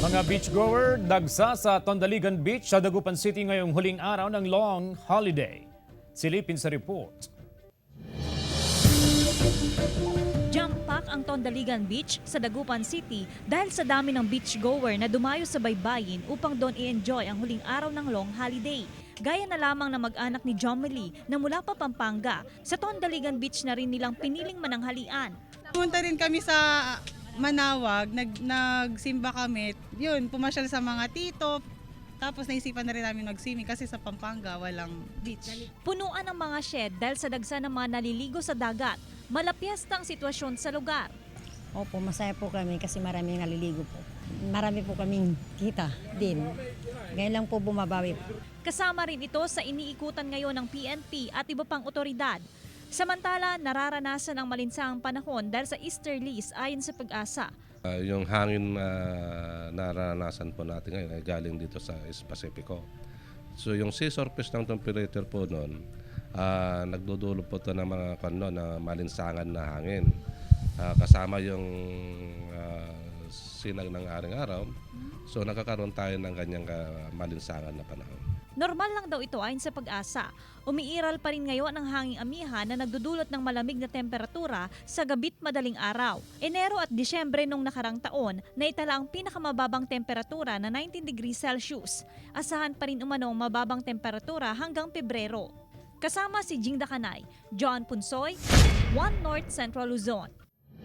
Mga beachgoer, dagsa sa Tondaligan Beach sa Dagupan City ngayong huling araw ng long holiday. Silipin sa report. Jam-pack ang Tondaligan Beach sa Dagupan City dahil sa dami ng beachgoer na dumayo sa baybayin upang doon i-enjoy ang huling araw ng long holiday. Gaya na lamang na mag-anak ni Jomely na mula pa Pampanga, sa Tondaligan Beach na rin nilang piniling mananghalian. Pumunta rin kami sa Manawag, nagsimba kami. Yun, pumasyal sa mga tito. Tapos naisipan na rin namin mag-swimming kasi sa Pampanga walang beach. Punuan ang mga shed dahil sa dagsa ng mga naliligo sa dagat. Malapiesta ang sitwasyon sa lugar. Opo, masaya po kami kasi maraming naliligo po. Marami po kaming kita din. Ngayon lang po bumabawi po. Kasama rin ito sa iniikutan ngayon ng PNP at iba pang otoridad. Samantala, nararanasan ang malinsangang panahon dahil sa easterlies ayon sa Pag-asa. Yung hangin na naranasan po natin ngayon ay galing dito sa East Pacifico. So yung sea surface ng temperature po noon, nagdudulot po ito ng mga na malinsangan na hangin. Kasama yung sinag ng aring-araw, so nakakaroon tayo ng ganyang malinsangan na panahon. Normal lang daw ito ayon sa Pag-asa. Umiiral pa rin ngayon ang hanging amihan na nagdudulot ng malamig na temperatura sa gabit madaling araw. Enero at Disyembre nung nakarang taon, naitala ang pinakamababang temperatura na 19 degrees Celsius. Asahan pa rin umanong mababang temperatura hanggang Pebrero. Kasama si Jing Dakanay, John Punsoy, One North Central Luzon.